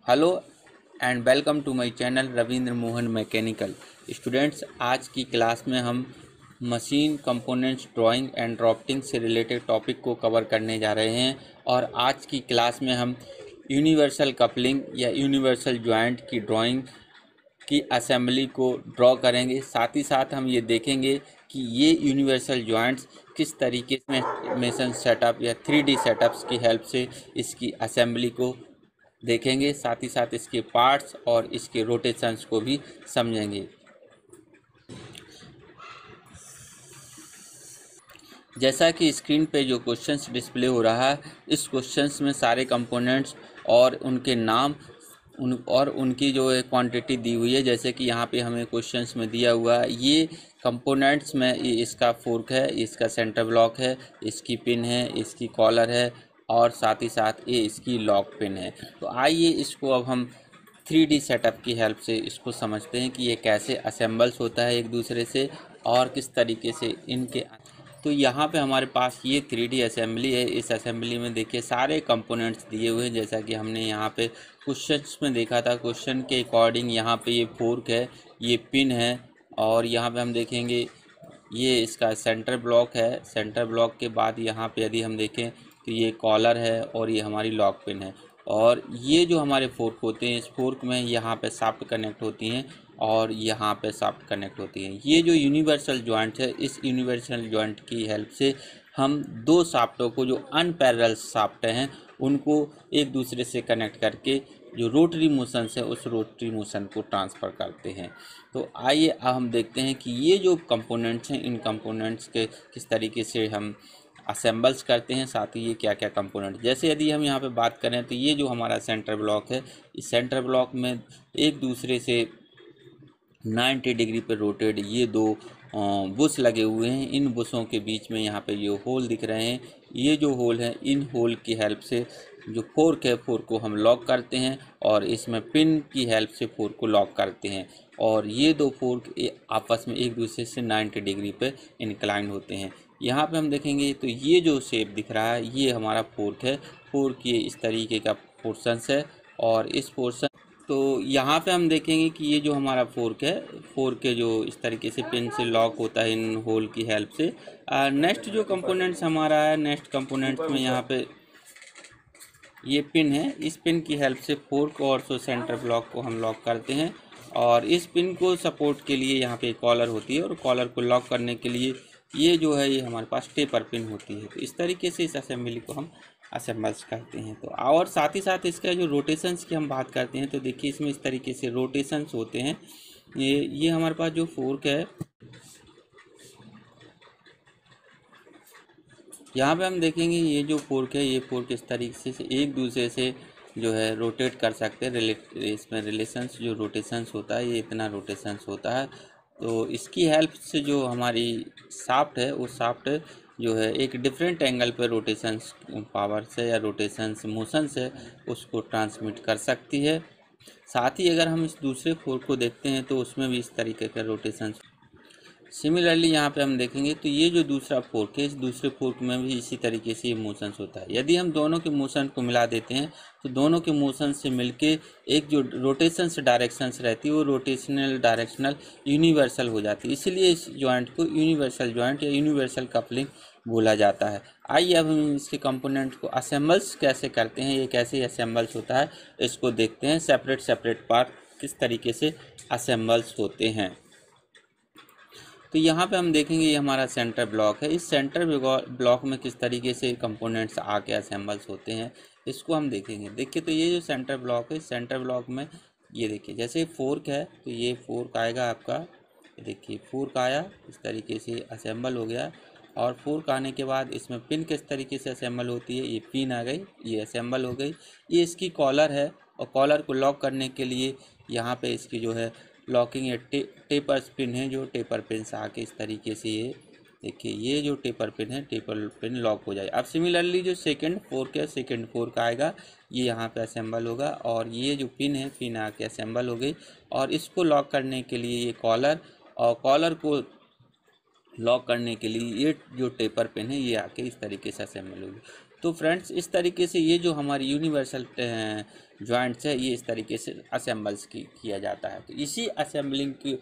Hello and welcome to my channel Ravindra Mohan mechanical. Students, आज की class में हम machine components drawing and drafting से रिलेटेड टॉपिक को कवर करने जा रहे हैं। और आज की क्लास में हम यूनिवर्सल कपलिंग या यूनिवर्सल जॉइंट की ड्राइंग की असेंबली को ड्रॉ करेंगे। साथ ही साथ हम ये देखेंगे कि ये यूनिवर्सल जॉइंट्स किस तरीके में मेसन सेटअप या 3D सेटअप्स की हेल्प से इसकी असेंबली को देखेंगे। साथ ही साथ इसके पार्ट्स और इसके रोटेशंस को भी समझेंगे। जैसा कि स्क्रीन पे जो क्वेश्चंस डिस्प्ले हो रहा है, इस क्वेश्चंस में सारे कंपोनेंट्स और उनके नाम और उनकी जो है क्वांटिटी दी हुई है। जैसे कि यहाँ पे हमें क्वेश्चंस में दिया हुआ है, ये कंपोनेंट्स में ये इसका फोर्क है, इसका सेंटर ब्लॉक है, इसकी पिन है, इसकी कॉलर है और साथ ही साथ ये इसकी लॉक पिन है। तो आइए इसको अब हम 3D सेटअप की हेल्प से इसको समझते हैं कि ये कैसे असेंबल्स होता है एक दूसरे से और किस तरीके से इनके। तो यहाँ पे हमारे पास ये 3D असेंबली है। इस असेंबली में देखिए सारे कंपोनेंट्स दिए हुए हैं, जैसा कि हमने यहाँ पे क्वेश्चंस में देखा था। क्वेश्चन के अकॉर्डिंग यहाँ पे ये फोर्क है, ये पिन है और यहाँ पे हम देखेंगे ये इसका सेंटर ब्लॉक है। सेंटर ब्लॉक के बाद यहाँ पे यदि हम देखें तो ये कॉलर है और ये हमारी लॉक पिन है। और ये जो हमारे फोर्क होते हैं, इस फोर्क में यहाँ पे शाफ्ट कनेक्ट होती हैं और यहाँ पे शाफ्ट कनेक्ट होती हैं। ये जो यूनिवर्सल जॉइंट है, इस यूनिवर्सल जॉइंट की हेल्प से हम दो शाफ्टों को, जो अनपैरेलल शाफ्ट हैं, उनको एक दूसरे से कनेक्ट करके जो रोटरी मोशन है उस रोटरी मोशन को ट्रांसफ़र करते हैं। तो आइए अब हम देखते हैं कि ये जो कंपोनेंट्स हैं, इन कंपोनेंट्स के किस तरीके से हम असेंबल्स करते हैं, साथ ही ये क्या क्या कंपोनेंट। जैसे यदि हम यहाँ पे बात करें तो ये जो हमारा सेंटर ब्लॉक है, इस सेंटर ब्लॉक में एक दूसरे से 90 डिग्री पर रोटेट ये दो बुश लगे हुए हैं। इन बुशों के बीच में यहाँ पे ये होल दिख रहे हैं। ये जो होल हैं, इन होल की हेल्प से जो फोर्क है, फोर्क को हम लॉक करते हैं और इसमें पिन की हेल्प से फोर्क को लॉक करते हैं। और ये दो फोर्क आपस में एक दूसरे से 90 डिग्री पे इंक्लाइन होते हैं। यहाँ पे हम देखेंगे तो ये जो शेप दिख रहा है, ये हमारा फोर्क है। फोर्क ये इस तरीके का पोर्शंस है और इस पोर्शन तो यहाँ पे हम देखेंगे कि ये जो हमारा फोर्क है, फोर्क के जो इस तरीके से पिन से लॉक होता है इन होल की हेल्प से। नेक्स्ट जो कंपोनेंट्स हमारा है, नेक्स्ट कंपोनेंट्स में यहाँ पे ये पिन है। इस पिन की हेल्प से फोर्क और सेंटर ब्लॉक को हम लॉक करते हैं। और इस पिन को सपोर्ट के लिए यहाँ पे कॉलर होती है और कॉलर को लॉक करने के लिए ये जो है ये हमारे पास टेपर पिन होती है। तो इस तरीके से इस असेंबली को हम असेंबल्स करते हैं। तो और साथ ही साथ इसका जो रोटेशंस की हम बात करते हैं तो देखिए इसमें इस तरीके से रोटेशंस होते हैं। ये हमारे पास जो फोर्क है, यहाँ पे हम देखेंगे ये जो फोर्क है, ये फोर्क इस तरीके से एक दूसरे से जो है रोटेट कर सकते हैं। इसमें रिलेशंस जो रोटेशंस होता है, ये इतना रोटेशंस होता है। तो इसकी हेल्प से जो हमारी शाफ्ट है, वो शाफ्ट जो है एक डिफरेंट एंगल पर रोटेशंस पावर से या रोटेशंस मोशन से उसको ट्रांसमिट कर सकती है। साथ ही अगर हम इस दूसरे फोर्क को देखते हैं तो उसमें भी इस तरीके का रोटेशंस। सिमिलरली यहाँ पे हम देखेंगे तो ये जो दूसरा फोर्क है, इस दूसरे फोर्क में भी इसी तरीके से ये मोशंस होता है। यदि हम दोनों के मोशन को मिला देते हैं तो दोनों के मोशन से मिलके एक जो रोटेशंस डायरेक्शंस रहती है, वो रोटेशनल डायरेक्शनल यूनिवर्सल हो जाती है। इसीलिए इस जॉइंट को यूनिवर्सल जॉइंट या यूनिवर्सल कपलिंग बोला जाता है। आइए अब हम इसके कंपोनेंट को असेंबल्स कैसे करते हैं, ये कैसे असेंबल्स होता है, इसको देखते हैं। सेपरेट सेपरेट पार्ट किस तरीके से असेंबल्स होते हैं। तो यहाँ पे हम देखेंगे ये हमारा सेंटर ब्लॉक है। इस सेंटर ब्लॉक में किस तरीके से कंपोनेंट्स आके असेंबल्स होते हैं, इसको हम देखेंगे। देखिए तो ये जो सेंटर ब्लॉक है, सेंटर ब्लॉक में ये देखिए जैसे फोर्क है तो ये फोर्क आएगा आपका। देखिए फोर्क आया, इस तरीके से असेंबल हो गया। और फोर्क आने के बाद इसमें पिन किस तरीके से असेंबल होती है, ये पिन आ गई, ये असेंबल हो गई। ये इसकी कॉलर है और कॉलर को लॉक करने के लिए यहाँ पे इसकी जो है लॉकिंग या टेपर पिन है, जो टेपर पिन से आके इस तरीके से ये देखिए ये जो टेपर पिन है, टेपर पिन लॉक हो जाए। अब सिमिलरली जो सेकंड फोर्क है, सेकंड फोर्क आएगा, ये यहाँ पे असेंबल होगा और ये जो पिन है, पिन आके असेंबल हो गई। और इसको लॉक करने के लिए ये कॉलर, और कॉलर को लॉक करने के लिए ये जो टेपर पिन है, ये आके इस तरीके से असेंबल होगी। तो फ्रेंड्स इस तरीके से ये जो हमारी यूनिवर्सल जॉइंट्स है ये इस तरीके से असेंबल्स किया जाता है। तो इसी असेंबलिंग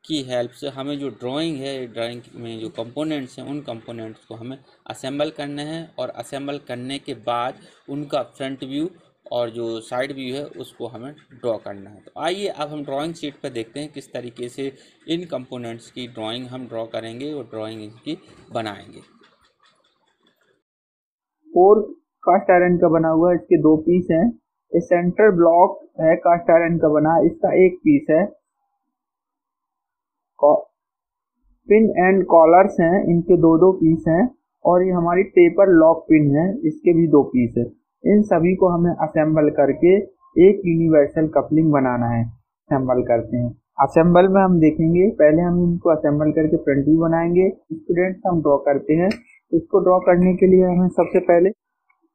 की हेल्प से हमें जो ड्राइंग है, ड्राइंग में जो कंपोनेंट्स हैं उन कंपोनेंट्स को हमें असेंबल करने हैं और असेंबल करने के बाद उनका फ्रंट व्यू और जो साइड व्यू है उसको हमें ड्रॉ करना है। तो आइए अब हम ड्राइंग शीट पर देखते हैं किस तरीके से इन कंपोनेंट्स की ड्राइंग हम ड्रॉ करेंगे और ड्राइंग इसकी बनाएंगे। 4 कास्ट आयरन का बना हुआ है, इसके 2 पीस हैं। ये सेंटर ब्लॉक है कास्ट आयरन का बना, इसका 1 पीस है। पिन एंड कॉलर्स हैं, इनके 2-2 पीस हैं। और ये हमारी टेपर लॉक पिन है, इसके भी 2 पीस है। इन सभी को हमें असेंबल करके एक यूनिवर्सल कपलिंग बनाना है। असेंबल करते हैं। असेंबल में हम देखेंगे, पहले हम इनको असेंबल करके फ्रंट व्यू बनाएंगे। स्टूडेंट्स हम ड्रॉ करते हैं। इसको ड्रॉ करने के लिए हमें सबसे पहले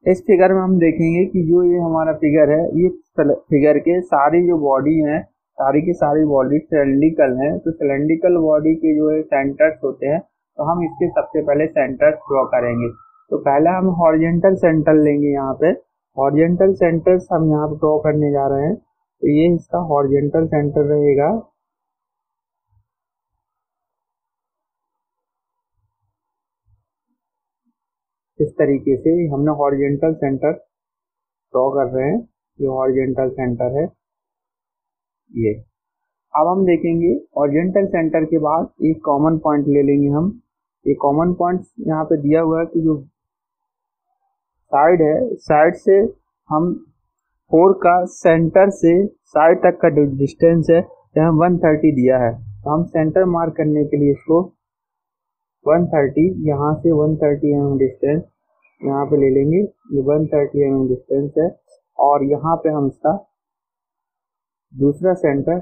इस फिगर में हम देखेंगे कि जो ये हमारा फिगर है, ये फिगर के सारी जो बॉडी हैं, सारी की सारी बॉडी सिलेंड्रिकल हैं। तो सिलेंड्रिकल बॉडी के जो है सेंटर्स होते हैं, तो हम इसके सबसे पहले सेंटर्स ड्रॉ करेंगे। तो पहले हम हॉरिजॉन्टल सेंटर लेंगे। यहाँ पे हॉरिजॉन्टल सेंटर्स हम यहाँ पे ड्रॉ करने जा रहे हैं। तो ये इसका हॉरिजॉन्टल सेंटर रहेगा। इस तरीके से हमने हॉरिजॉन्टल सेंटर ड्रॉ कर रहे हैं। ये हॉरिजॉन्टल सेंटर है ये। अब हम देखेंगे हॉरिजॉन्टल सेंटर के बाद एक कॉमन पॉइंट ले लेंगे हम। ये कॉमन पॉइंट यहाँ पे दिया हुआ है कि जो साइड है, साइड से हम 4 का सेंटर से साइड तक का डिस्टेंस है, यहाँ 130 दिया है। तो हम सेंटर मार्क करने के लिए इसको 130, यहाँ से 130 mm डिस्टेंस यहाँ पे ले लेंगे। ये 130 mm डिस्टेंस है। और यहाँ पे हम इसका दूसरा सेंटर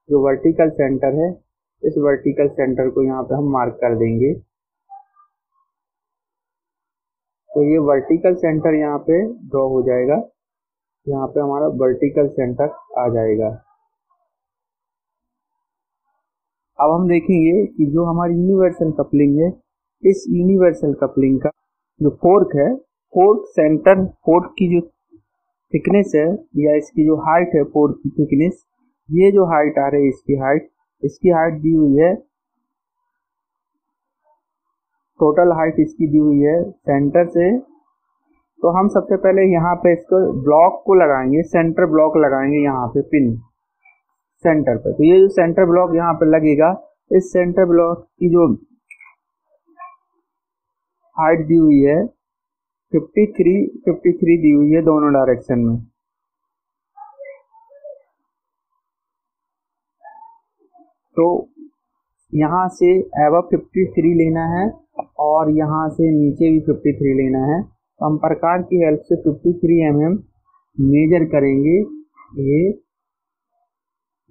जो वर्टिकल सेंटर है, इस वर्टिकल सेंटर को यहाँ पे हम मार्क कर देंगे। तो ये वर्टिकल सेंटर यहाँ पे ड्रॉ हो जाएगा। यहाँ पे हमारा वर्टिकल सेंटर आ जाएगा। अब हम देखेंगे कि जो हमारी यूनिवर्सल कपलिंग है, इस यूनिवर्सल कपलिंग का जो फोर्क है, फोर्क सेंटर, फोर्क की जो थिकनेस है या इसकी जो हाइट है, फोर्क की थिकनेस, ये जो हाइट आ रही है इसकी हाइट दी हुई है, टोटल हाइट इसकी दी हुई है सेंटर से। तो हम सबसे पहले यहाँ पे इसको ब्लॉक को लगाएंगे, सेंटर ब्लॉक लगाएंगे यहाँ पे पिन सेंटर पे। तो ये जो सेंटर ब्लॉक यहाँ पे लगेगा, इस सेंटर ब्लॉक की जो हाइट दी हुई है 53 दी हुई है दोनों डायरेक्शन में। तो यहाँ से एबव 53 लेना है और यहाँ से नीचे भी 53 लेना है। तो हम प्रकार की हेल्प से 53 mm मेजर करेंगे।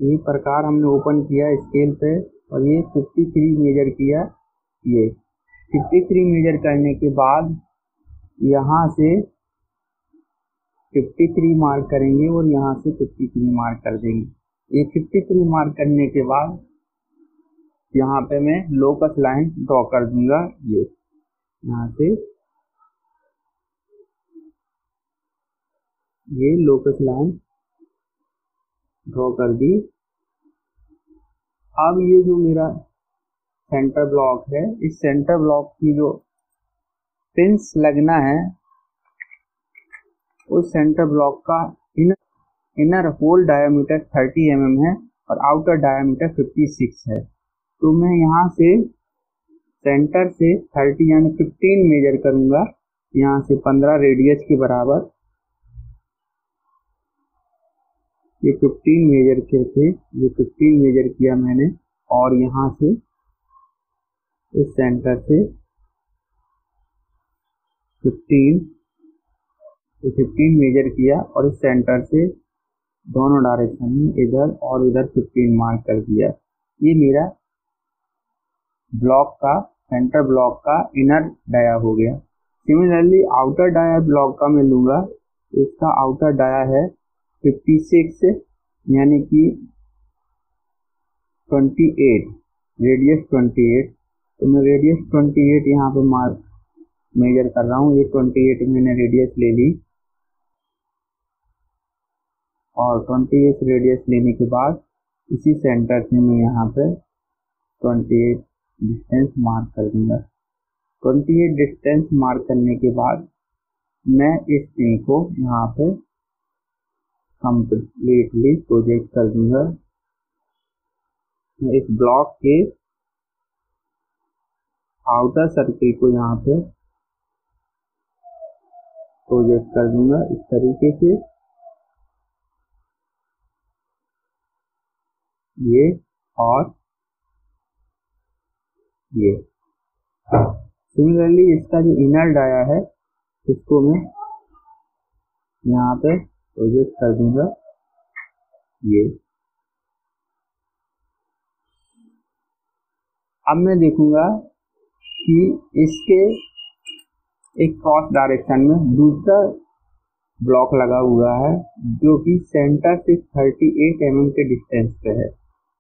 ये प्रकार हमने ओपन किया स्केल पे और ये 53 मेजर किया। ये 53 मेजर करने के बाद यहाँ से 53 मार्क करेंगे और यहाँ से 53 मार्क कर देंगे। ये 53 मार्क करने के बाद यहाँ पे मैं लोकस लाइन ड्रॉ कर दूंगा। ये यहाँ से ये लोकस लाइन ड्रॉ कर दी। अब ये जो मेरा सेंटर ब्लॉक है, इस सेंटर ब्लॉक की जो पिंस लगना है, उस सेंटर ब्लॉक का इनर होल डायमीटर 30 mm है और आउटर डायमीटर 56 है। तो मैं यहाँ से सेंटर से 30 यानी 15 मेजर करूंगा, यहाँ से 15 रेडियस के बराबर। ये 15 मेजर करके ये 15 मेजर किया मैंने और यहाँ से इस सेंटर से 15 मेजर किया और इस सेंटर से दोनों डायरेक्शन में इधर और इधर 15 मार्क कर दिया। ये मेरा ब्लॉक का सेंटर ब्लॉक का इनर डाया हो गया। सिमिलरली आउटर डाया ब्लॉक का मैं लूंगा। इसका आउटर डाया है 56 यानी कि 28, रेडियस 28। तो मैं रेडियस 28 यहाँ पे मार्क मेजर कर रहा हूँ। ये 28 मैंने रेडियस ले ली और 28 रेडियस लेने के बाद इसी सेंटर से मैं यहाँ पे 28 डिस्टेंस मार्क कर दूंगा। 28 डिस्टेंस मार्क करने के बाद मैं इस पिन को यहाँ पे कंप्लीटली प्रोजेक्ट कर दूंगा। मैं इस ब्लॉक के आउटर सर्किल को यहाँ पे प्रोजेक्ट कर दूंगा इस तरीके से। ये और ये सिमिलरली इसका जो इनर डाया है इसको मैं यहाँ पे प्रोजेक्ट कर दूंगा। ये अब मैं देखूंगा कि इसके एक क्रॉस डायरेक्शन में दूसरा ब्लॉक लगा हुआ है जो कि सेंटर से 38 mm के डिस्टेंस पे है।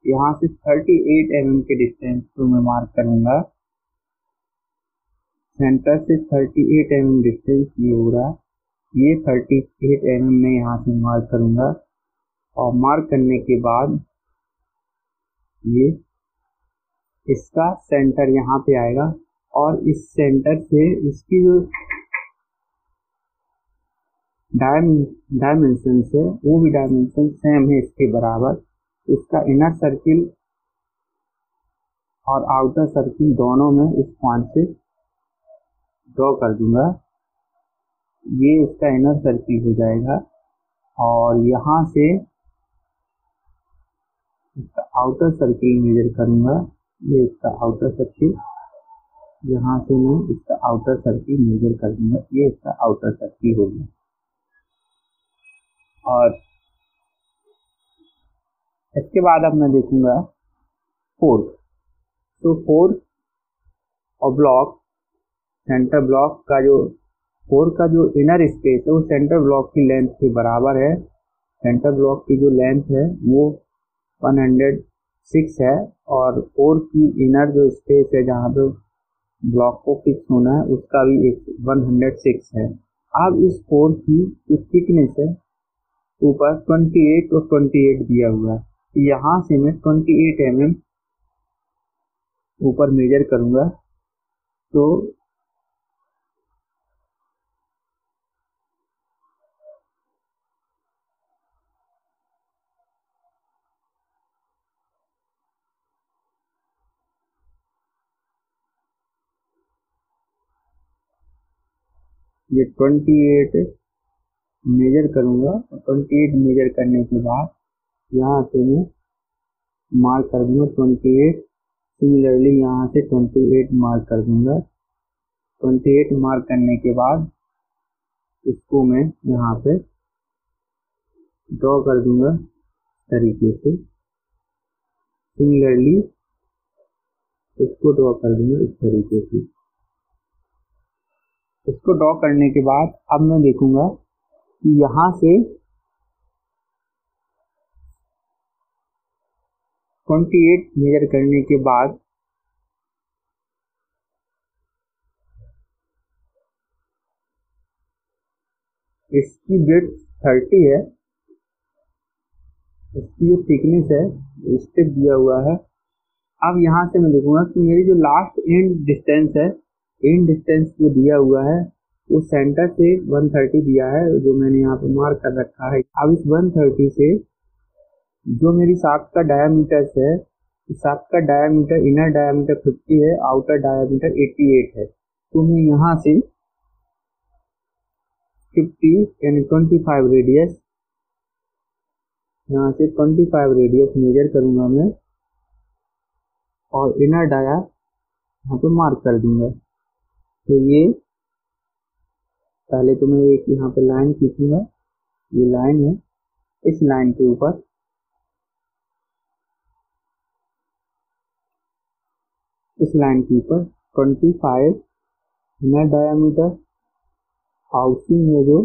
यहाँ से 38 mm के डिस्टेंस को मैं मार्क करूंगा। सेंटर से 38 mm डिस्टेंस ये हो रहा है। ये 38 mm में यहाँ से मार्क करूंगा और मार्क करने के बाद ये इसका सेंटर यहाँ पे आएगा और इस सेंटर से इसकी जो डायमेंशन है वो भी डायमेंशन सेम है इसके बराबर। इसका इनर सर्किल और आउटर सर्किल दोनों में इस पॉइंट से ड्रॉ कर दूंगा। ये इसका इनर सर्किल हो जाएगा और यहाँ से इसका आउटर सर्किल मेजर करूंगा। ये इसका आउटर सर्किल, यहाँ से मैं इसका आउटर सर्किल मेजर कर दूंगा। ये इसका आउटर सर्किल हो गया। और इसके बाद अब मैं देखूंगा फोर्थ। तो फोर्थ और ब्लॉक सेंटर ब्लॉक का जो फोर्थ का जो इनर स्पेस है वो सेंटर ब्लॉक की लेंथ के बराबर है। सेंटर ब्लॉक की जो लेंथ है वो 106 है और फोर्थ की इनर जो स्पेस है जहाँ पे ब्लॉक को फिक्स होना है उसका भी 106 है। अब इस फोर्थ की जो थिकनेस है ऊपर 28 और 28 दिया हुआ है। यहाँ से मैं 28 mm ऊपर मेजर करूंगा। तो ये 28 मेजर करूंगा और 28 मेजर करने के बाद यहाँ से मैं मार्क कर दूंगा 28। सिमिलरली यहाँ से 28 मार्क कर दूंगा। 28 मार्क करने के बाद इसको मैं यहाँ पे ड्रॉ कर दूंगा तरीके से। सिमिलरली इसको ड्रॉ कर दूंगा इस तरीके से। इसको ड्रॉ करने के बाद अब मैं देखूंगा कि यहाँ से 28 मेजर करने के बाद इसकी विड्थ 30 है। इसकी जो थिकनेस है स्टेप दिया हुआ है। अब यहाँ से मैं देखूंगा कि मेरी जो लास्ट एंड डिस्टेंस है, एंड डिस्टेंस जो दिया हुआ है वो सेंटर से 130 दिया है जो मैंने यहाँ पे मार्क कर रखा है। अब इस 130 से जो मेरी शाफ्ट का डायामीटर है, शाफ्ट का डायामीटर इनर डायामीटर 50 है, आउटर डायामीटर 88 है। तो मैं यहाँ से 50 यानी 25 रेडियस, यहाँ से 25 रेडियस मेजर करूंगा मैं और इनर डाया यहाँ पे मार्क कर दूंगा। तो ये पहले तो मैं एक यहाँ पे लाइन खींचूंगा। ये लाइन है, इस लाइन के ऊपर इस लाइन के ऊपर 25 इनर डायामीटर, हाउसिंग में जो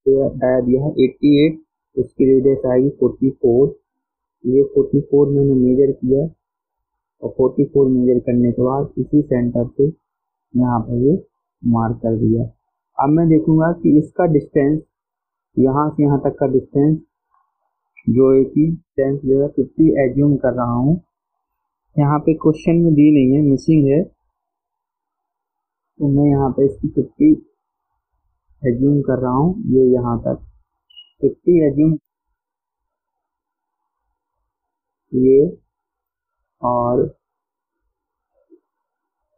डाया दिया है 88, उसकी रेडियस आएगी 44। ये 44 मैंने मेजर किया और 44 मेजर करने के बाद इसी सेंटर से यहाँ पर ये मार्क कर दिया। अब मैं देखूंगा कि इसका डिस्टेंस यहाँ से यहाँ तक का डिस्टेंस जो है कि डिस्टेंस जो है 50 एज्यूम कर रहा हूँ। यहाँ पे क्वेश्चन में दी नहीं है, मिसिंग है, तो मैं यहाँ पे इसकी 50 एज्यूम कर रहा हूँ। ये यहाँ तक 50 एज्यूम, ये और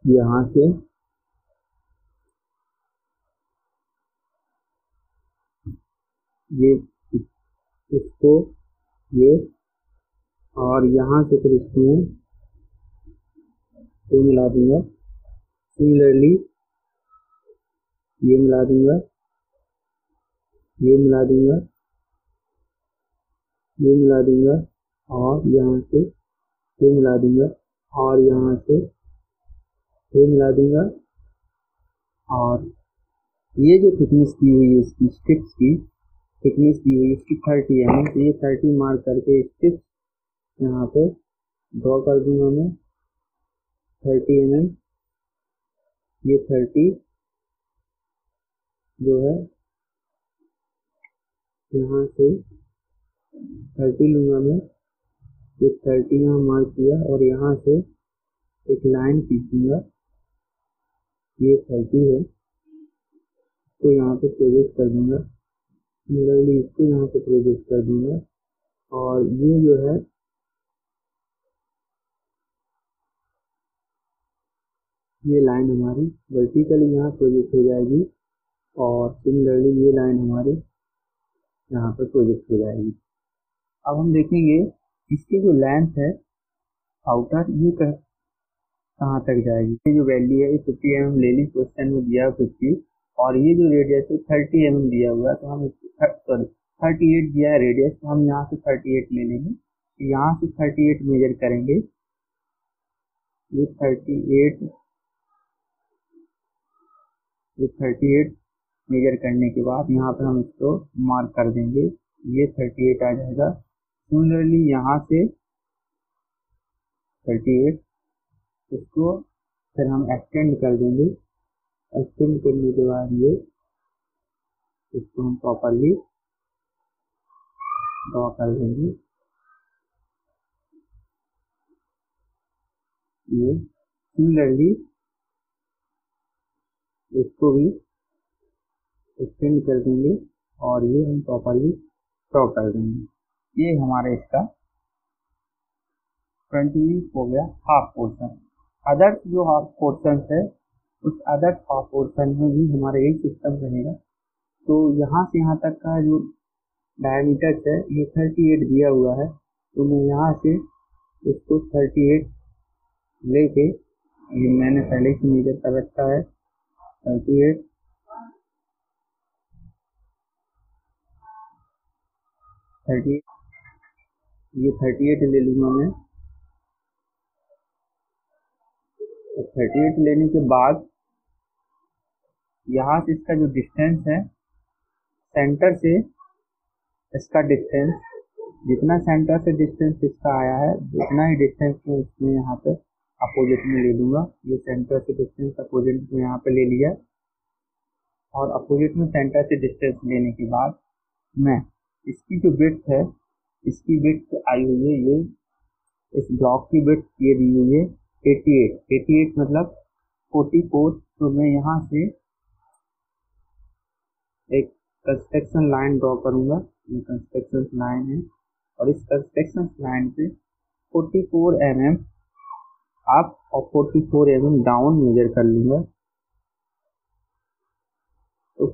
यहाँ से ये इसको ये और यहाँ से फिर इसमें ये मिला दूंगा। सिमिलरली ये मिला दूंगा, ये मिला दूंगा, ये मिला दूंगा और यहाँ से ये मिला दूंगा और यहाँ से ये मिला दूंगा। और ये जो थिकनेस दी हुई है इसकी स्ट्रिप्स की थिकनेस दी हुई है इसकी 30 mm, तो ये 30 मार्क करके स्ट्रिप्स यहाँ पे ड्रॉ कर दूंगा मैं 30 mm। ये 30 जो है यहाँ से 30 लूंगा मैं, ये 30 यहाँ मार्क किया और यहाँ से एक लाइन खींचूंगा, ये 30 है, इसको यहाँ पे प्रोजेक्ट कर दूंगा। सिमिलरली इसको यहाँ पे प्रोजेक्ट कर दूंगा और ये जो है ये लाइन हमारी वर्टिकली यहाँ प्रोजेक्ट हो जाएगी और सिमिलरली ये लाइन हमारी यहाँ पर प्रोजेक्ट हो जाएगी। अब हम देखेंगे इसकी जो लेंथ है आउटर ये कहाँ तक जाएगी। ये जो वैल्यू है ये 50 mm ले ली, क्वेश्चन में दिया 50 और ये जो रेडियस है 30 mm दिया हुआ है, तो हम सॉरी 38 दिया है रेडियस, तो हम यहाँ से 38 ले लेंगे। यहाँ से 38 मेजर करेंगे, ये 38 मेजर करने के बाद यहाँ पर हम इसको मार्क कर देंगे, ये 38 आ जाएगा। सिमिलरली यहाँ से 38 इसको फिर हम एक्सटेंड कर देंगे, एक्सटेंड करने के बाद ये इसको हम प्रॉपरली ड्रॉ कर देंगे। ये सिमिलरली इसको भी एक्सटेंड कर देंगे और ये हम प्रॉपरली ड्रॉ कर देंगे। ये हमारे इसका फ्रंट व्यू हो गया हाफ पोर्शन। अदर्स जो हाफ पोर्शन है उस अदर्स हाफ पोर्शन में भी हमारा यही सिस्टम रहेगा। तो यहाँ से यहाँ तक का जो डायमीटर है ये 38 दिया हुआ है, तो मैं यहाँ से इसको 38 लेके, ये मैंने पहले से मेजर कर रखा है 38, ये 38 ले लूँगा मैं। तो 38 लेने के बाद यहाँ से इसका जो डिस्टेंस है सेंटर से इसका डिस्टेंस, जितना सेंटर से डिस्टेंस इसका आया है उतना ही डिस्टेंस में इसमें यहाँ पे अपोजिट में ले लूँगा। ये सेंटर से डिस्टेंस अपोजिट में यहाँ पे ले लिया और अपोजिट में सेंटर से डिस्टेंस लेने के बाद मैं इसकी जो विड्थ है, इसकी विड्थ आई हुई है, ये इस ब्लॉक की विड्थ ये दी हुई है 88 मतलब 44। तो मैं यहाँ से एक कंस्ट्रक्शन लाइन ड्रॉ करूँगा, ये कंस्ट्रक्शन लाइन है और इस कंस्ट्रक्शन लाइन पे 44 mm अप और 44 mm डाउन मेजर कर लूँगा। तो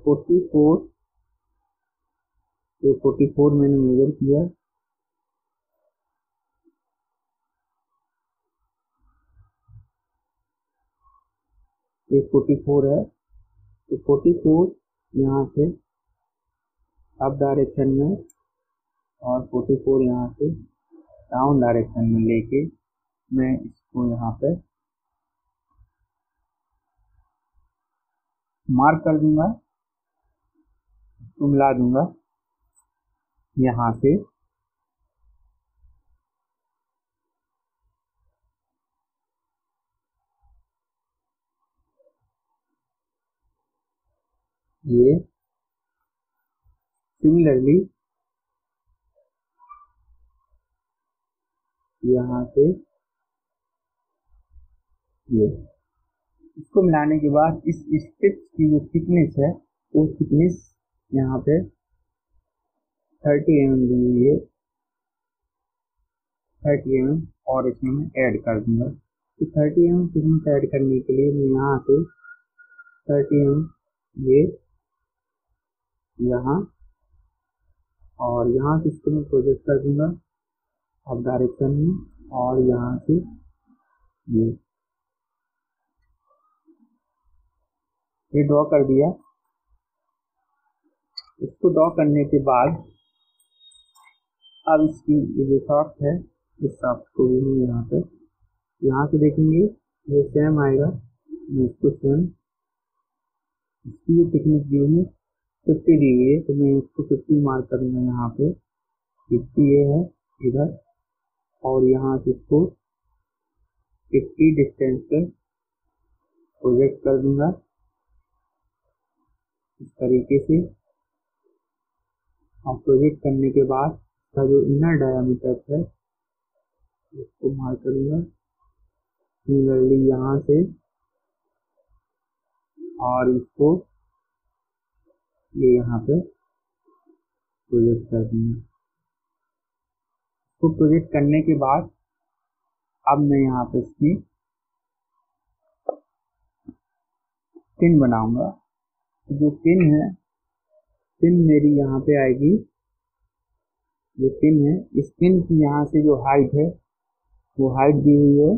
44 मैंने मेजर किया, ये 44 है, तो 44 यहाँ से अप डायरेक्शन में और 44 यहाँ से डाउन डायरेक्शन में लेके मैं इसको यहाँ पे मार्क कर दूंगा, इसको मिला दूंगा यहाँ से। ये सिमिलरली यहाँ से ये, इसको मिलाने के बाद इस स्ट्रिप्स की जो थिकनेस है वो थिकनेस यहाँ पे 30 mm दी हुई है, 30 mm, और इसमें मैं ऐड कर दूंगा। तो 30 mm थिकनेस ऐड करने के लिए मैं यहाँ से 30 mm ये यहाँ और यहाँ से इसको मैं प्रोजेक्ट कर दूंगा अब डायरेक्शन में, और यहाँ से ये ड्रॉ कर दिया। इसको ड्रॉ करने के बाद अब इसकी ये जो शाफ्ट है इस शाफ्ट को भी हम यहाँ से देखेंगे ये सेम आएगा। मैं इसको सेम, इसकी जो थिकनेस दी हुई है 50 दी हुई है, तो मैं इसको 50 मार्क करूँगा यहाँ पे, 50 ये है इधर, और यहाँ से इसको 50 डिस्टेंस पे प्रोजेक्ट कर दूंगा इस तरीके से। और प्रोजेक्ट करने के बाद इसका जो इनर डायामीटर है इसको मार्क करूंगा सिमिलरली यहाँ से, और इसको ये यहाँ पे प्रोजेक्ट कर दूंगा। इसको प्रोजेक्ट करने के बाद अब मैं यहाँ पे इसकी पिन बनाऊंगा। जो पिन है, पिन मेरी यहाँ पे आएगी, ये पिन है, इस पिन की यहाँ से जो हाइट है वो हाइट दी हुई है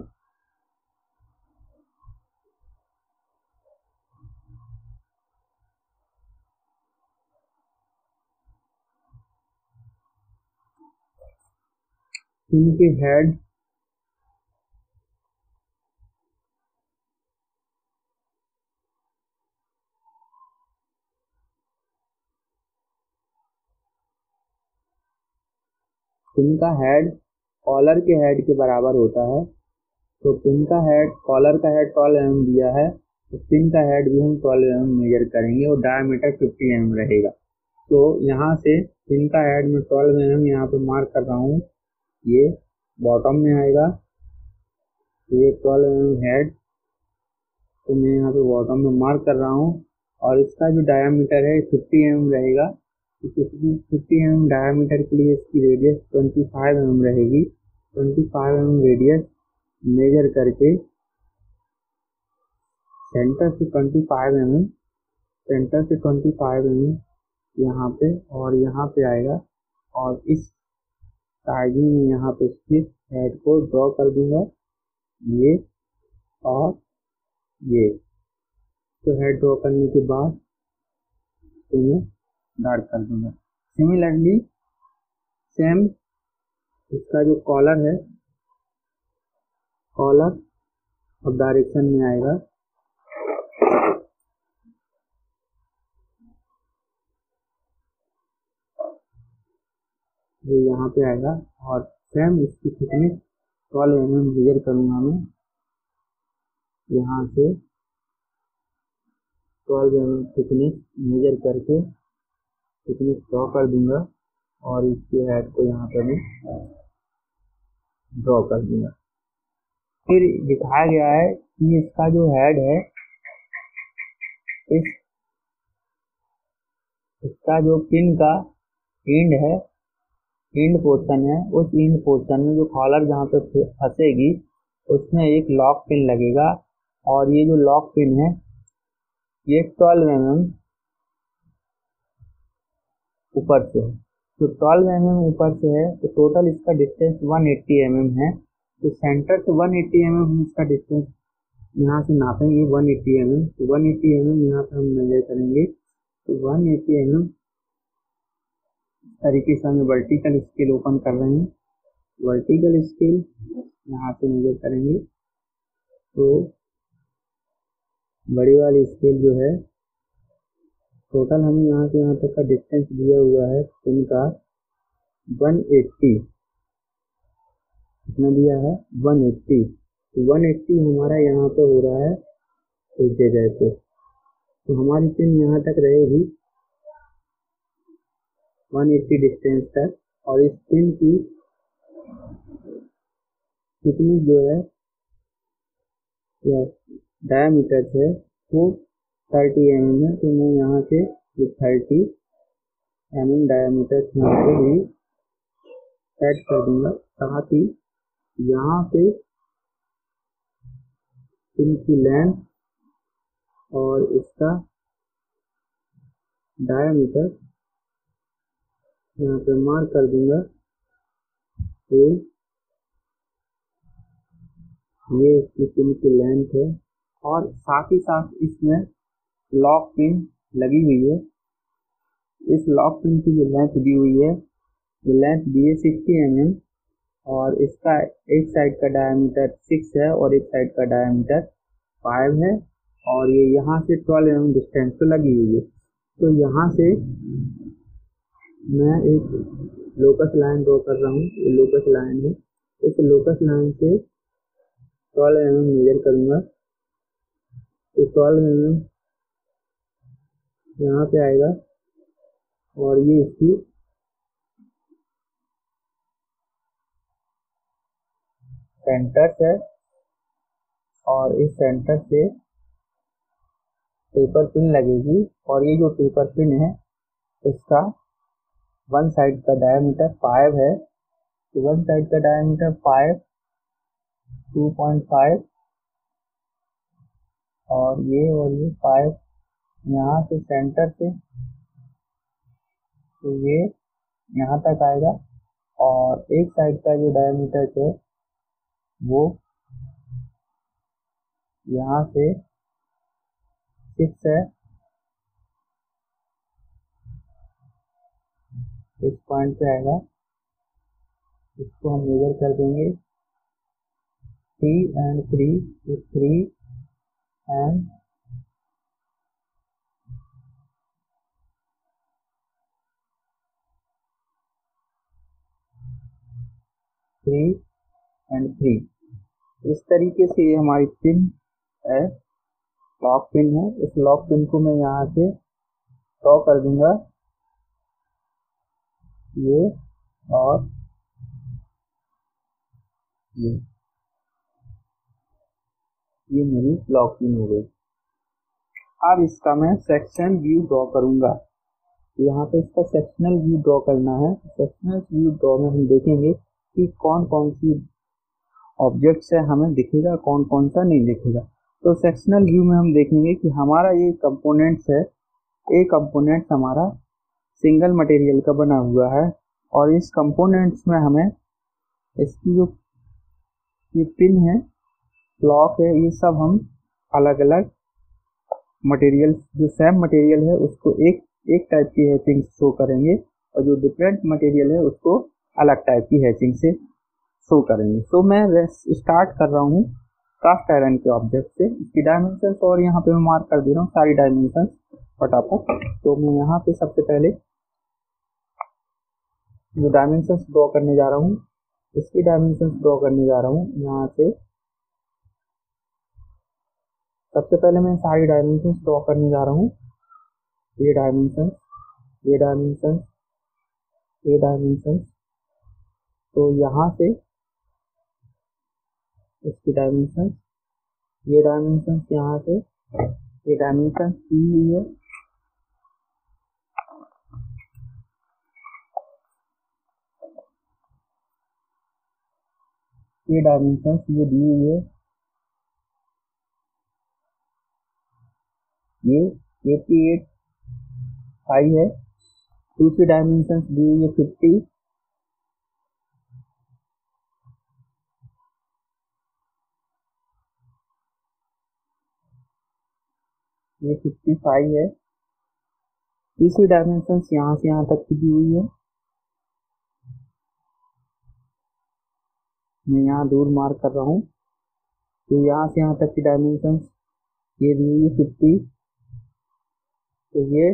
पिन के हेड पिन का हेड कॉलर के हेड के बराबर होता है। तो पिन का हेड, कॉलर का हेड 12 mm दिया है, तो पिन का हेड भी हम 12 mm मेजर करेंगे और डायमीटर 50 mm रहेगा। तो यहाँ से पिन का हेड में 12 mm यहाँ पे मार्क कर रहा हूँ, ये बॉटम में आएगा, ये 12 mm हेड, तो मैं यहाँ पे बॉटम में मार्क कर रहा हूँ। और इसका जो डायमीटर है 50 mm रहेगा, तो 50 mm डायमीटर के लिए इसकी रेडियस 25 mm रहेगी। 25 mm रेडियस मेजर करके सेंटर से 25 mm, सेंटर से 25 mm यहाँ पे और यहाँ पे आएगा, और इस साइडिंग में यहाँ पे इसके हेड को ड्रॉ कर दूंगा, ये और ये। तो हेड ड्रॉ करने के बाद तो मैं डार्क कर दूंगा। सिमिलरली सेम इसका जो कॉलर है, कॉलर अब डायरेक्शन में आएगा, ये यहाँ पे आएगा, और सेम इसकी थिकनेस 12 mm मेजर करूंगा मैं, यहाँ से 12 mm थिकनेस मेजर करके थिकनेस ड्रॉ कर दूंगा, और इसके हेड को यहाँ पे मैं ड्रॉ कर दूंगा। फिर दिखाया गया है कि इसका जो हेड है, इसका जो पिन का एंड है, एंड पोर्शन है, उस एंड पोर्शन में जो कॉलर जहाँ पे फंसेगी उसमें एक लॉक पिन लगेगा, और ये जो लॉक पिन है ये 12 mm ऊपर से है। तो 12 mm ऊपर से है, तो टोटल इसका डिस्टेंस 180 mm है। तो सेंटर से 180 mm इसका डिस्टेंस यहाँ से नापेंगे 180 mm, तो 180 mm यहाँ पे हम मेजर करेंगे। तो 180 mm तरीके से हमें वर्टिकल स्केल ओपन कर रहे हैं, वर्टिकल स्केल यहाँ से मेजर करेंगे। तो बड़ी वाली स्केल जो है, टोटल हमें यहाँ से यहाँ तक का डिस्टेंस दिया हुआ है पिन का 180, कितना दिया है 180। तो 180 हमारा यहाँ पे हो रहा है इस जगह पे, तो हमारी पिन यहाँ तक रहेगी 180 डिस्टेंस तक, और इस पिन की थिकनेस जो है या डायमीटर है वो 30 mm है। तो मैं यहाँ से 30 mm डायमीटर यहाँ पे भी ऐड कर दूंगा, ताकि यहाँ पे पिन की लेंथ और इसका डायमीटर यहाँ पे मार्क कर दूंगा। ये इसकी पिन की लेंथ है, और साथ ही साथ इसमें लॉक पिन लगी हुई है। इस लॉक पिन की जो लेंथ दी हुई है, जो लेंथ दी है 60 mm, और इसका एक साइड का डायमीटर 6 है और एक साइड का डायमीटर 5 है, और ये यहाँ से 12 mm डिस्टेंस पे लगी हुई है। तो यहाँ से मैं एक लोकस लाइन ड्रॉ कर रहा हूँ, ये लोकस लाइन है। इस लोकस लाइन से 12 mm मेजर करूँगा। तो 12 mm यहाँ पे आएगा, और ये इसकी सेंटर है, और इस सेंटर से पेपर पिन लगेगी। और ये जो पेपर पिन है इसका वन साइड का डायमीटर 5 है। तो वन साइड का डायमीटर 5, 2.5, और ये 5 यहाँ से सेंटर से, तो ये यहाँ तक आएगा। और एक साइड का जो डायमीटर है वो यहाँ से 6 है, इस पॉइंट पे आएगा। इसको हम मेजर कर देंगे 3 and 3, तो 3 and 3। इस तरीके से ये हमारी पिन है, लॉक पिन है। इस लॉक पिन को मैं यहाँ से ड्रॉ कर दूंगा, ये और ये ये मेरी लॉक पिन हो गई। अब इसका मैं सेक्शन व्यू ड्रॉ करूंगा। यहाँ पे इसका सेक्शनल व्यू ड्रॉ करना है। सेक्शनल व्यू ड्रॉ में हम देखेंगे कि कौन कौन सी ऑब्जेक्ट्स है हमें दिखेगा, कौन कौन सा नहीं दिखेगा। तो सेक्शनल व्यू में हम देखेंगे कि हमारा ये कंपोनेंट्स है, एक कंपोनेंट्स हमारा सिंगल मटेरियल का बना हुआ है, और इस कंपोनेंट्स में हमें इसकी जो ये पिन है, लॉक है, ये सब हम अलग अलग मटेरियल, जो सेम मटेरियल है उसको एक टाइप की हैचिंग शो करेंगे, और जो डिफरेंट मटेरियल है उसको अलग टाइप की हैचिंग से शो करेंगे। तो मैं स्टार्ट कर रहा हूँ कास्ट आयरन के ऑब्जेक्ट से। इसकी डायमेंशंस और यहाँ पे मैं मार्क कर दे रहा हूँ सारी डायमेंशंस फटाफट। तो मैं यहाँ पे सबसे पहले जो डायमेंशंस ड्रॉ करने जा रहा हूँ, इसकी डायमेंशंस ड्रॉ करने जा रहा हूँ। यहाँ से सबसे पहले मैं सारी डायमेंशंस ड्रॉ करने जा रहा हूँ। ये डायमेंशंस, ये डायमेंशंस, ये डायमेंशंस। तो यहाँ से इसकी डायमेंशंस, ये डायमेंशंस, यहाँ से ये डायमेंशंस दी हुई है। ये डायमेंशंस ये दी हुई है, ये 88 हाई है। दूसरी डायमेंशंस दी हुई है 50, ये 55 है। तीसरी डायमेंशंस यहाँ से यहाँ तक की दी हुई है। मैं यहाँ दूर मार्क कर रहा हूँ। तो यहाँ से यहाँ तक की डायमेंशंस ये दी हुई है 50। तो ये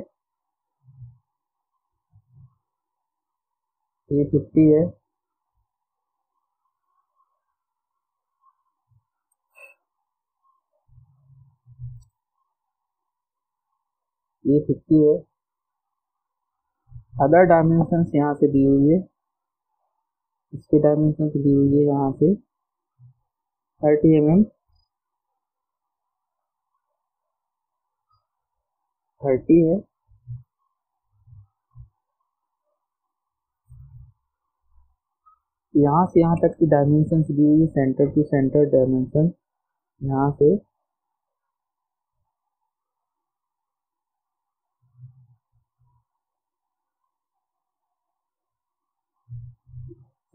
50 है। ये 50 है। अदर डायमेंशंस यहाँ से दी हुई है, इसकी डायमेंशन दी हुई है यहाँ से 30 mm, 30 है। यहाँ से यहाँ तक की डायमेंशन दी हुई है, सेंटर टू सेंटर डायमेंशन यहाँ से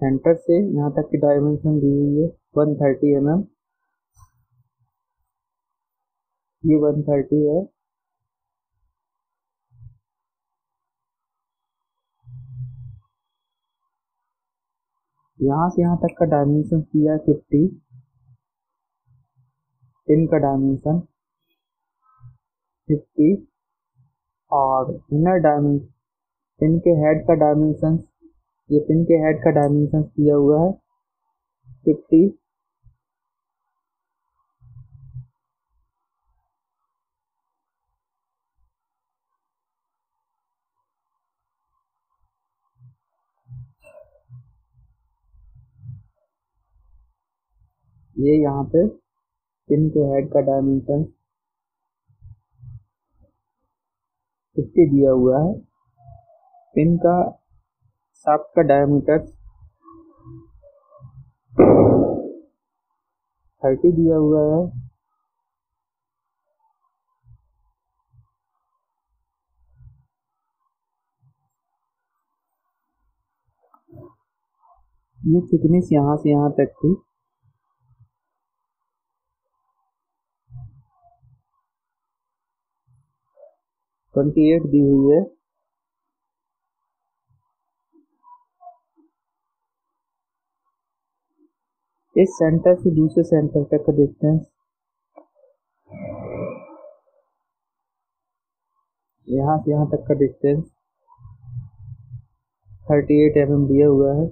सेंटर से यहाँ तक की डायमेंशन दी हुई है 130 mm, ये 130 है। यहाँ से यहाँ तक का डायमेंशन दिया है 50, पिन का डायमेंशन 50 और इनर डायमेंशन पिन के हेड का डायमेंशन, ये पिन के हेड का डायमेंशन दिया हुआ है 50। ये यहाँ पे पिन के हेड का डायमेंशन 50 दिया हुआ है। पिन का शाफ्ट का डायमीटर 30 दिया हुआ है। ये थिकनेस यहाँ से यहाँ तक की 28 दी हुई है। इस सेंटर से दूसरे सेंटर तक का डिस्टेंस यहाँ से यहाँ तक का डिस्टेंस 38 mm दिया हुआ है।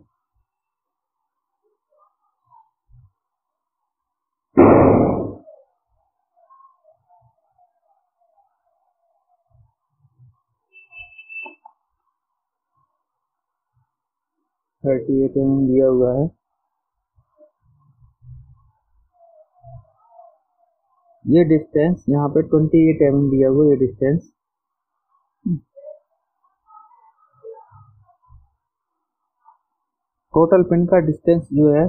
दिया हुआ है। ये डिस्टेंस यहाँ पे 28 mm दिया हुआ, ये डिस्टेंस टोटल पिन का डिस्टेंस जो है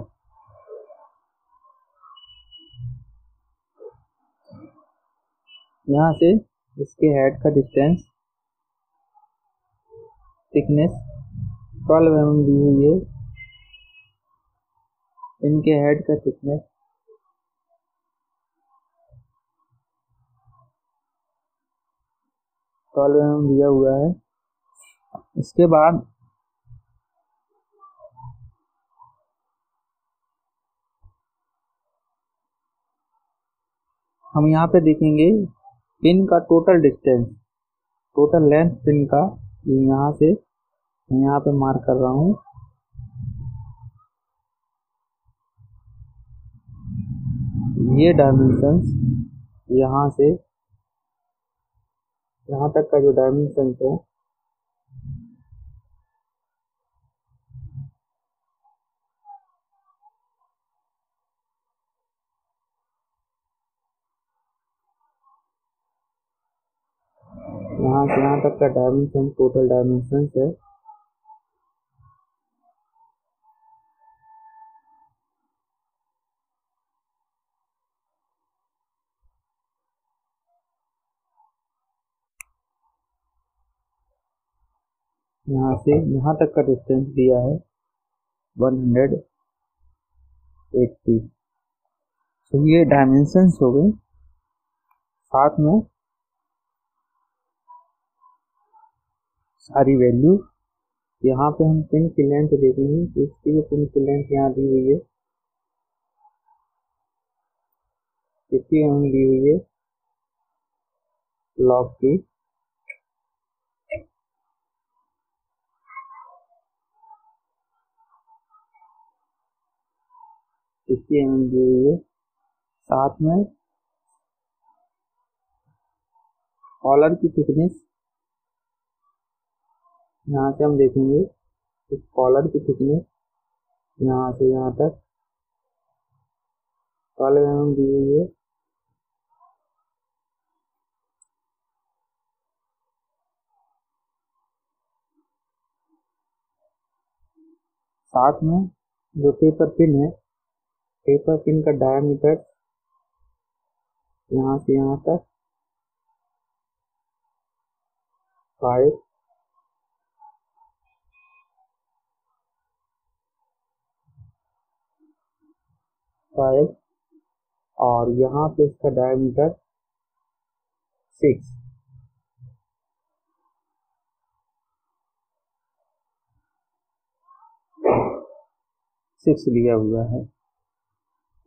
यहाँ से इसके हेड का डिस्टेंस थिकनेस 12 mm दी हुई है। पिन के हेड का थिकनेस 12 mm दिया हुआ है। इसके बाद हम यहाँ पे देखेंगे पिन का total distance, total length pin का। ये यहाँ से मैं यहाँ पे मार्क कर रहा हूँ। ये डायमेंशंस यहाँ से यहाँ तक का जो डायमेंशंस है यहाँ से यहाँ तक का डायमेंशन टोटल डायमेंशंस है। यहाँ से यहाँ तक का डिस्टेंस दिया है 180। तो ये डायमेंशंस हो गए। साथ में सारी वैल्यू यहाँ पे हम पिन की लेंथ देखेंगे तो इसकी जो पिन की लेंथ यहाँ दी हुई है 50 mm दी हुई है लॉक की। दी हुई है। साथ में कॉलर की थिकनेस, यहाँ से हम देखेंगे इस कॉलर की थिकनेस यहाँ से यहाँ तक 12 mm दी हुई है। साथ में जो टेपर पिन है, टेपर पिन का डायमीटर यहाँ से यहाँ तक 5 और यहाँ पे इसका डायमीटर 6 दिया हुआ है।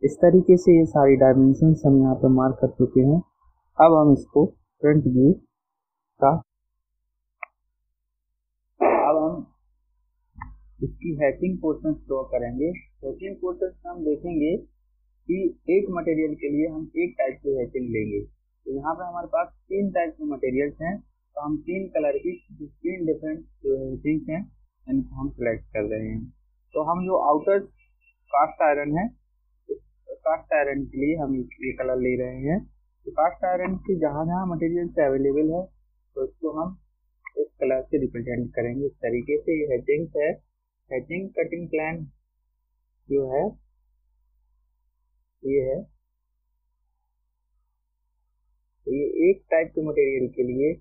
इस तरीके से ये सारी डायमेंशंस हम यहाँ पे मार्क कर चुके हैं। अब हम इसको फ्रंट व्यू का, अब हम इसकी हैचिंग पोर्शन ड्रॉ करेंगे। हैचिंग पोर्शन हम देखेंगे कि एक मटेरियल के लिए हम एक टाइप की हैचिंग लेंगे। तो यहाँ पे हमारे पास 3 टाइप के मटेरियल्स हैं, तो हम 3 कलर की 3 डिफरेंट हैचिंग्स हैं, इनको हम सिलेक्ट कर रहे हैं। तो हम जो आउटर कास्ट आयरन है, कास्ट आयरन के लिए हम ये कलर ले रहे हैं। तो कास्ट आयरन की जहाँ जहाँ मटेरियल अवेलेबल है तो इसको हम इस कलर से रिप्रेजेंट करेंगे। इस तरीके से ये हैचिंग है। हैचिंग कटिंग प्लान जो है ये है। तो ये एक टाइप के मटेरियल के लिए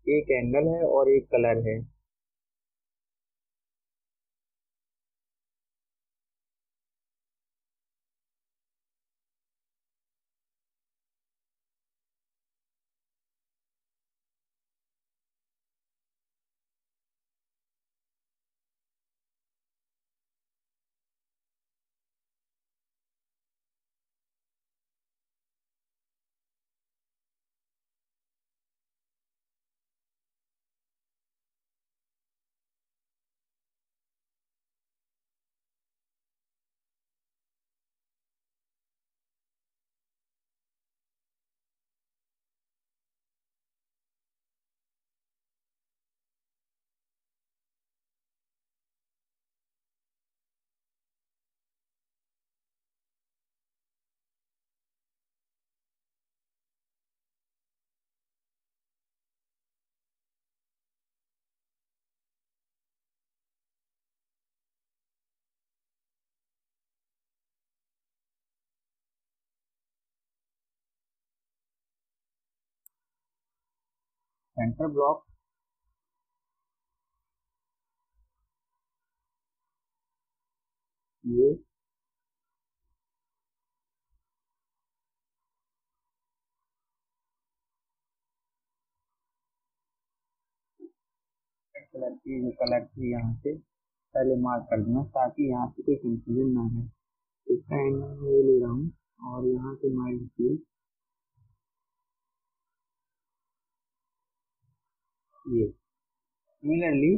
एक एंगल है और एक कलर है। सेंटर ब्लॉक ये कलर की यहाँ से पहले मार्क कर दूंगा ताकि यहाँ से कोई कंफ्यूजन ना है। इसका एंगल मैं ये ले रहा हूँ और यहाँ से माइल्ड फील ये सिमिलरली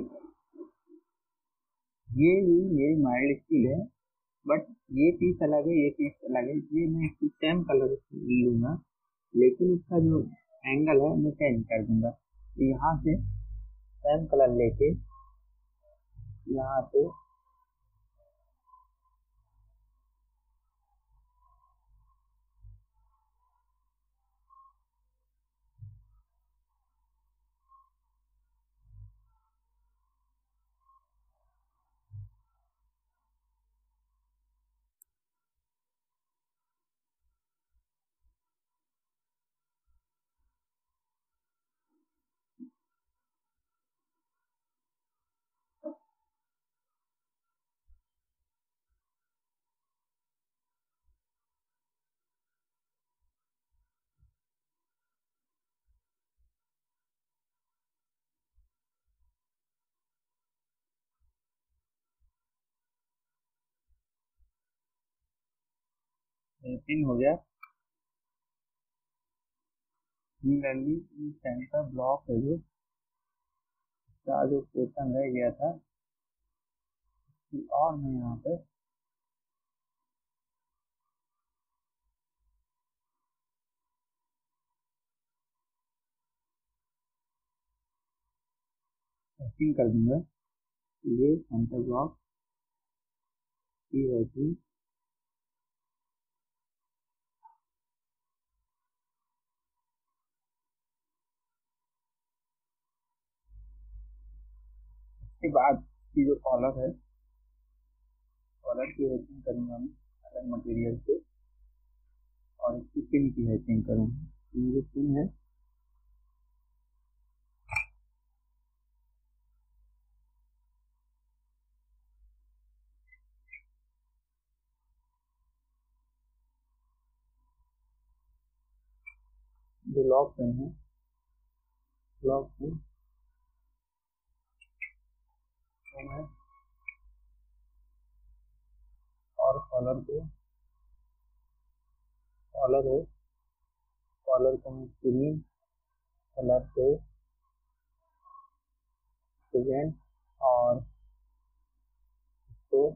ये माइल्ड स्टील है, बट ये पीस अलग है, ये पीस अलग है, ये मैं इसकी सेम कलर लूंगा लेकिन इसका जो एंगल है मैं चेंज कर दूंगा। तो यहाँ से सेम कलर लेके यहाँ पे पिन हो गया। सिमिलरली सेंटर ब्लॉक है जो का जो पोर्शन रह गया था और मैं यहाँ पे हैचिंग कर दूंगा। ये सेंटर ब्लॉक की हैचिंग के बाद की जो कॉलर है, कॉलर की हैचिंग करूंगा मैं अलग मटेरियल से, और इसकी पिन की हैचिंग करूंगा। ये जो पिन है जो लॉक पिन है, लॉक पिन है, और कॉलर को, कॉलर है, कॉलर को मैं क्रीम कलर से प्रेजेंट, और इसको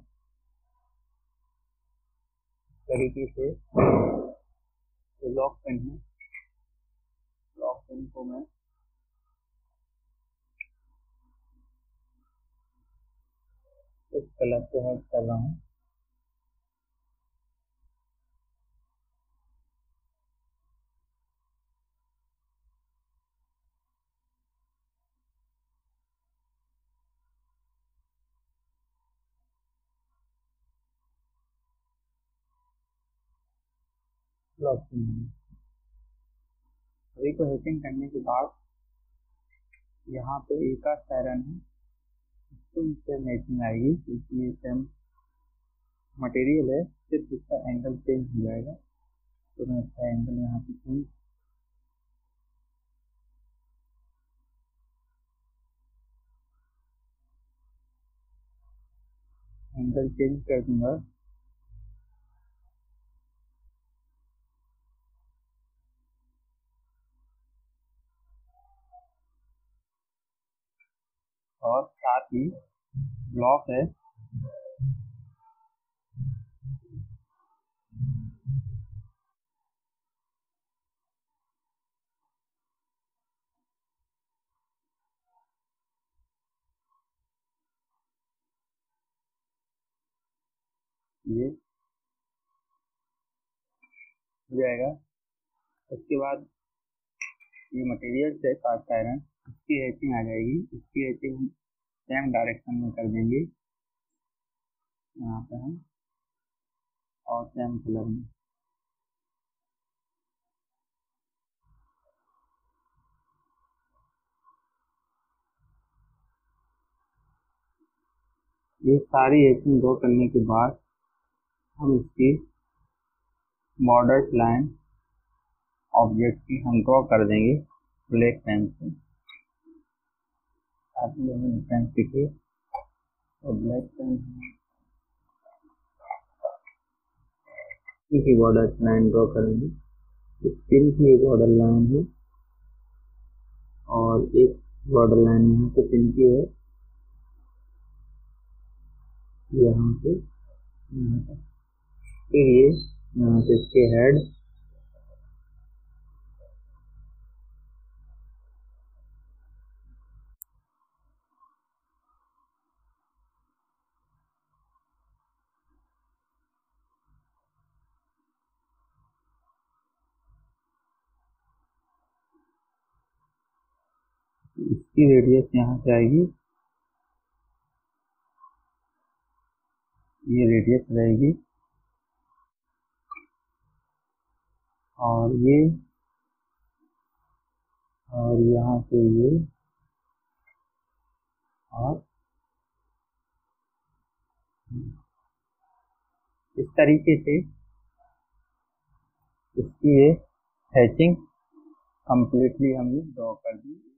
तरीके से जो लॉक पिन है, लॉक पिन को मैं इस कलर से हेड कर रहा हूँ। लॉक पिन सभी को हेचिंग करने के बाद यहाँ पे एक का पैरन है, इसको इससे मैचिंग आएगी, क्योंकि ये सेम मटेरियल है, सिर्फ इसका एंगल चेंज हो जाएगा। तो मैं इसका एंगल यहाँ पे चेंज कर दूंगा। और साथ ही ब्लॉक है, ये हो जाएगा। उसके बाद ये मटेरियल से कास्ट आयरन, इसकी हैचिंग आ जाएगी। इसकी हैचिंग सेम डायरेक्शन में कर देंगे यहाँ पे हम, और सेम कलर में। ये सारी हैचिंग ड्रॉ करने के बाद हम इसकी बॉर्डर लाइन ऑब्जेक्ट की हम ड्रॉ कर देंगे ब्लैक पेन से, ताकि हमें डिफरेंस दिखे। तो ब्लैक पेन की बॉर्डर लाइन ड्रॉ करेंगे। पिन की एक बॉर्डर लाइन है, और एक बॉर्डर लाइन यहाँ पे पिन की है, यहाँ पे, यहाँ पे। फिर ये यहाँ से इसके हेड, इसकी रेडियस यहाँ से आएगी, ये रेडियस रहेगी, और ये, और यहाँ से ये, और इस तरीके से इसकी ये हैचिंग कंप्लीटली हमने ड्रॉ कर दी।